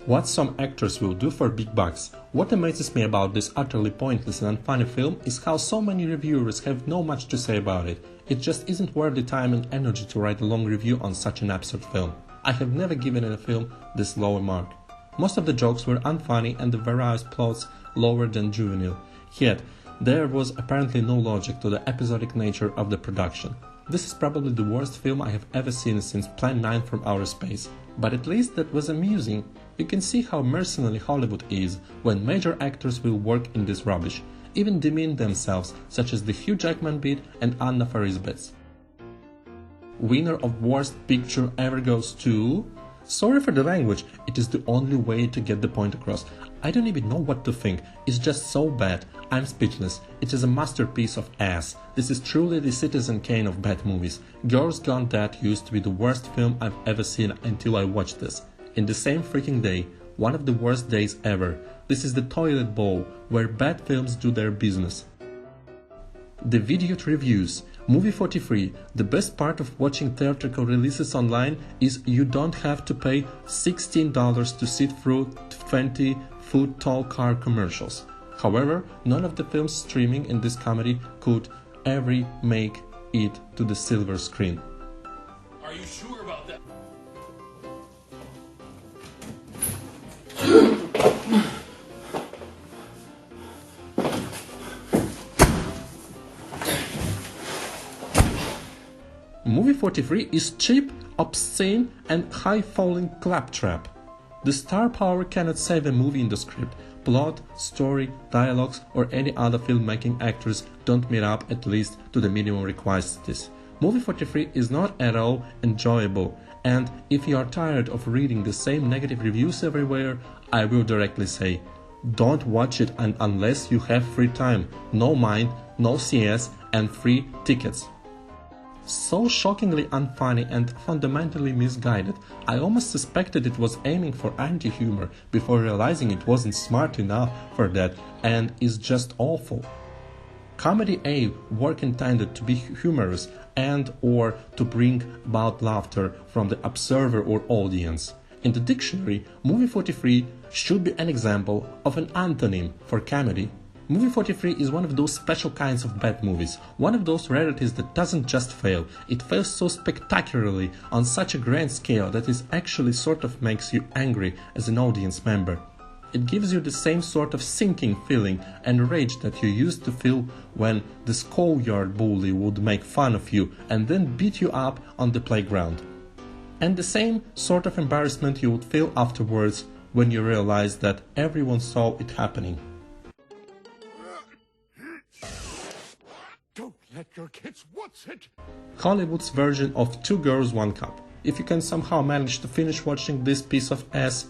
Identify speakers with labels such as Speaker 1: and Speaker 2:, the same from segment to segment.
Speaker 1: What some actors will do for big bucks. What amazes me about this utterly pointless and unfunny film is how so many reviewers have no much to say about it. It just isn't worth the time and energy to write a long review on such an absurd film. I have never given a film this low a mark. Most of the jokes were unfunny and the various plots lower than juvenile. Yet, there was apparently no logic to the episodic nature of the production. This is probably the worst film I have ever seen since Plan 9 from Outer Space. But at least that was amusing. You can see how mercenary Hollywood is when major actors will work in this rubbish, even demean themselves, such as the Hugh Jackman bit and Anna Faris bits. Winner of worst picture ever goes to... Sorry for the language, it is the only way to get the point across. I don't even know what to think, it's just so bad, I'm speechless. It is a masterpiece of ass. This is truly the Citizen Kane of bad movies. Girls Gone Dead used to be the worst film I've ever seen until I watched this. In the same freaking day, one of the worst days ever. This is the toilet bowl, where bad films do their business. The Videot Reviews. Movie 43. The best part of watching theatrical releases online is you don't have to pay $16 to sit through 20-foot-tall car commercials. However, none of the films streaming in this comedy could ever make it to the silver screen.
Speaker 2: Are you sure about that?
Speaker 1: Movie 43 is cheap, obscene, and high-falling claptrap. The star power cannot save a movie in the script. Plot, story, dialogues, or any other filmmaking actors don't meet up at least to the minimum requisites. Movie 43 is not at all enjoyable, and if you are tired of reading the same negative reviews everywhere, I will directly say, don't watch it unless you have free time, no mind, no CS, and free tickets. So shockingly unfunny and fundamentally misguided, I almost suspected it was aiming for anti-humor before realizing it wasn't smart enough for that and is just awful. Comedy A, work intended to be humorous and or to bring about laughter from the observer or audience. In the dictionary, Movie 43 should be an example of an antonym for comedy. Movie 43 is one of those special kinds of bad movies, one of those rarities that doesn't just fail, it fails so spectacularly on such a grand scale that it actually sort of makes you angry as an audience member. It gives you the same sort of sinking feeling and rage that you used to feel when the schoolyard bully would make fun of you and then beat you up on the playground. And the same sort of embarrassment you would feel afterwards when you realized that everyone saw it happening.
Speaker 2: Don't let your kids watch it!
Speaker 1: Hollywood's version of Two Girls, One Cup. If you can somehow manage to finish watching this piece of ass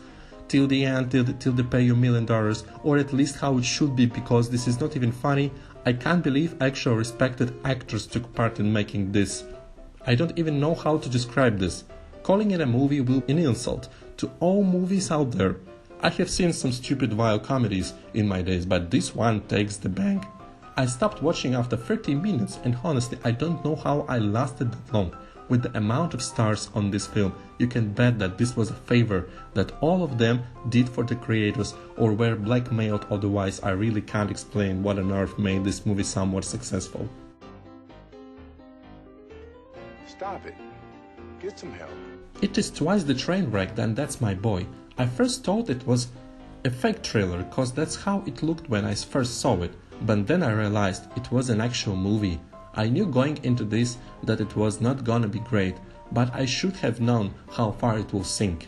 Speaker 1: till the end, till they pay you $1 million, or at least how it should be because this is not even funny, I can't believe actual respected actors took part in making this. I don't even know how to describe this. Calling it a movie will be an insult to all movies out there. I have seen some stupid vile comedies in my days, but this one takes the bank. I stopped watching after 30 minutes and honestly I don't know how I lasted that long. With the amount of stars on this film, you can bet that this was a favor that all of them did for the creators or were blackmailed, otherwise I really can't explain what on earth made this movie somewhat successful.
Speaker 3: Stop it. Get some help.
Speaker 1: It is twice the train wreck than That's My Boy. I first thought it was a fake trailer cause that's how it looked when I first saw it. But then I realized it was an actual movie. I knew going into this that it was not gonna be great, but I should have known how far it will sink.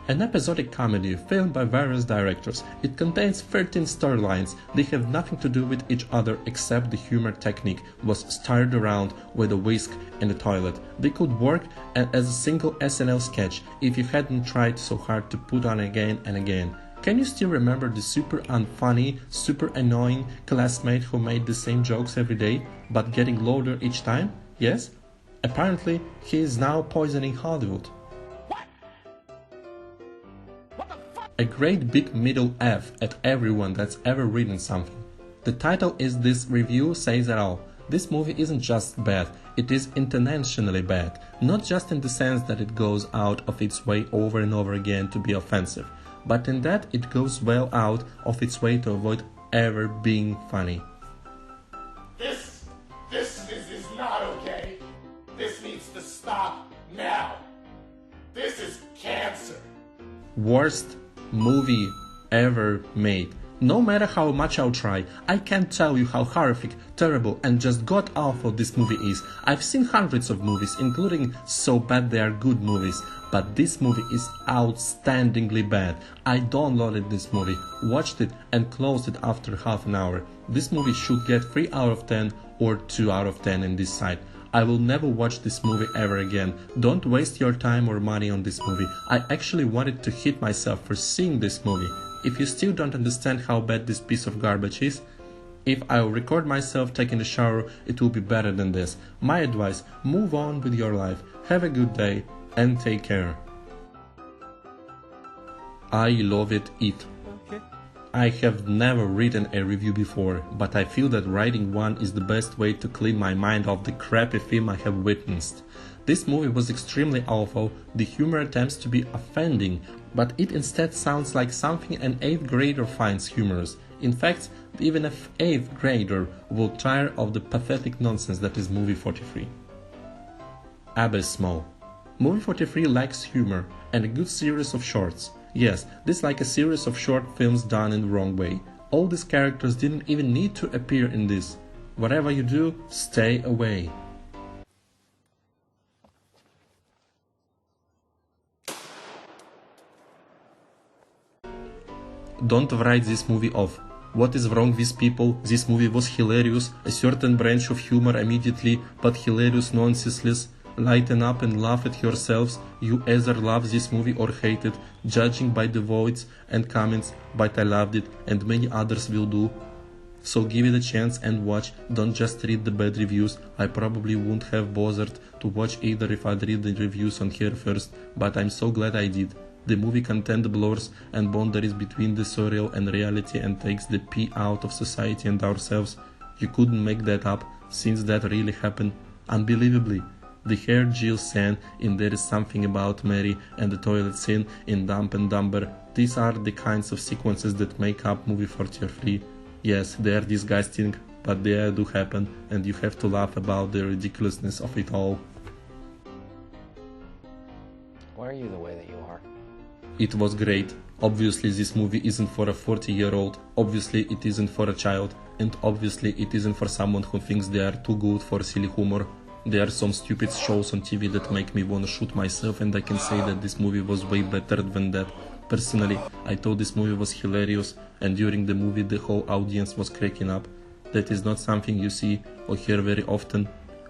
Speaker 1: An episodic comedy filmed by various directors. It contains 13 storylines. They have nothing to do with each other except the humor technique was stirred around with a whisk in the toilet. They could work as a single SNL sketch if you hadn't tried so hard to put on again and again. Can you still remember the super unfunny, super annoying classmate who made the same jokes every day, but getting louder each time? Yes? Apparently, he is now poisoning Hollywood.
Speaker 2: What the fuck?
Speaker 1: A great big middle F at everyone that's ever written something. The title is This Review Says It All. This movie isn't just bad, it is intentionally bad. Not just in the sense that it goes out of its way over and over again to be offensive, but in that it goes well out of its way to avoid ever being funny.
Speaker 2: This is not okay. This needs to stop now. This is cancer.
Speaker 1: Worst movie ever made. No matter how much I'll try, I can't tell you how horrific, terrible and just god-awful this movie is. I've seen hundreds of movies, including so bad they are good movies, but this movie is outstandingly bad. I downloaded this movie, watched it and closed it after half an hour. This movie should get 3 out of 10 or 2 out of 10 in this site. I will never watch this movie ever again. Don't waste your time or money on this movie. I actually wanted to hit myself for seeing this movie. If you still don't understand how bad this piece of garbage is, if I record myself taking a shower, it will be better than this. My advice, move on with your life, have a good day, and take care. I love it. I have never written a review before, but I feel that writing one is the best way to clean my mind of the crappy film I have witnessed. This movie was extremely awful, the humor attempts to be offending, but it instead sounds like something an 8th grader finds humorous. In fact, even an 8th grader will tire of the pathetic nonsense that is movie 43. Abysmal. Movie 43 lacks humor and a good series of shorts. Yes, this is like a series of short films done in the wrong way. All these characters didn't even need to appear in this. Whatever you do, stay away. Don't write this movie off. What is wrong with people? This movie was hilarious, a certain branch of humor immediately, but hilarious nonsenseless. Lighten up and laugh at yourselves. You either love this movie or hate it, judging by the votes and comments, but I loved it and many others will do. So give it a chance and watch, don't just read the bad reviews. I probably wouldn't have bothered to watch either if I'd read the reviews on here first, but I'm so glad I did. The movie content blurs and boundaries between the surreal and reality and takes the pee out of society and ourselves. You couldn't make that up, since that really happened. Unbelievably. The hair Jill scene in There Is Something About Mary and the toilet scene in Dumb and Dumber, these are the kinds of sequences that make up movie 43. Yes, they are disgusting, but they do happen and you have to laugh about the ridiculousness of it all.
Speaker 4: Why are you the way that you are?
Speaker 1: It was great. Obviously this movie isn't for a 40-year-old, obviously it isn't for a child, and obviously it isn't for someone who thinks they are too good for silly humor. There are some stupid shows on TV that make me wanna shoot myself, and I can say that this movie was way better than that. Personally, I thought this movie was hilarious, and during the movie the whole audience was cracking up. That is not something you see or hear very often.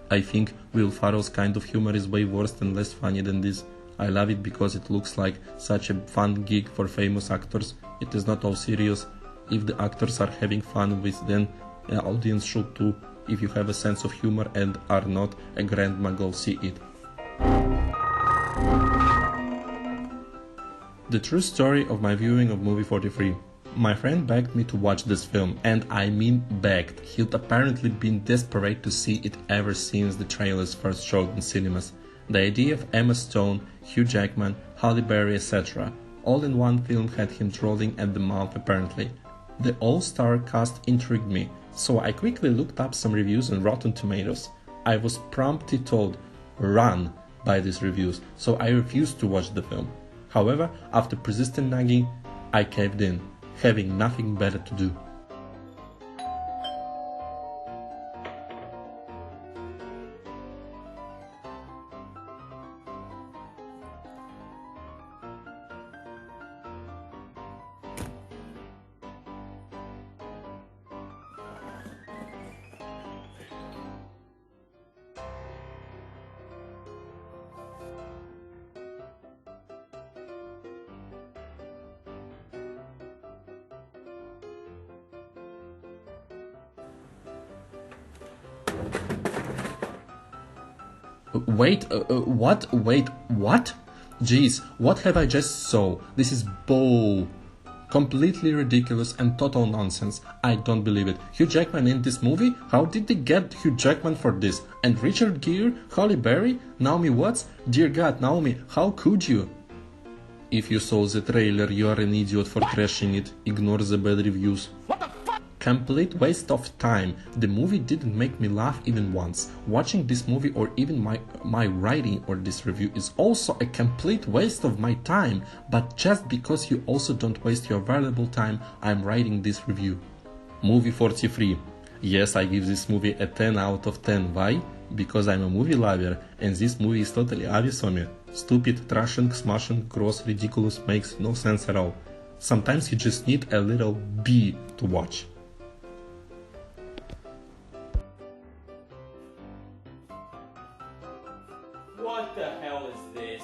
Speaker 1: I think Will Ferrell's kind of humor is way worse and less funny than this. I love it because it looks like such a fun gig for famous actors. It is not all serious. If the actors are having fun with, then the audience should too. If you have a sense of humor and are not a grandma, go see it. The true story of my viewing of movie 43. My friend begged me to watch this film, and I mean begged. He'd apparently been desperate to see it ever since the trailers first showed in cinemas. The idea of Emma Stone, Hugh Jackman, Halle Berry, etc. all in one film had him drooling at the mouth apparently. The all-star cast intrigued me, so I quickly looked up some reviews on Rotten Tomatoes. I was promptly told, run, by these reviews, so I refused to watch the film. However, after persistent nagging, I caved in, having nothing better to do. Wait, what? Wait, what? Jeez, what have I just saw? This is bull. Completely ridiculous and total nonsense. I don't believe it. Hugh Jackman in this movie? How did they get Hugh Jackman for this? And Richard Gere? Halle Berry? Naomi Watts? Dear God, Naomi, how could you? If you saw the trailer, you are an idiot for trashing it. Ignore the bad reviews. Complete waste of time. The movie didn't make me laugh even once. Watching this movie or even my writing or this review is also a complete waste of my time. But just because you also don't waste your valuable time, I'm writing this review. Movie 43. Yes, I give this movie a 10 out of 10. Why? Because I'm a movie lover and this movie is totally obvious on me. Stupid, trashing, smashing, gross, ridiculous, makes no sense at all. Sometimes you just need a little B to watch.
Speaker 5: What the hell is this?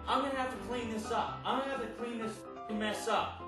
Speaker 5: I'm gonna have to clean this up. I'm gonna have to clean this mess up.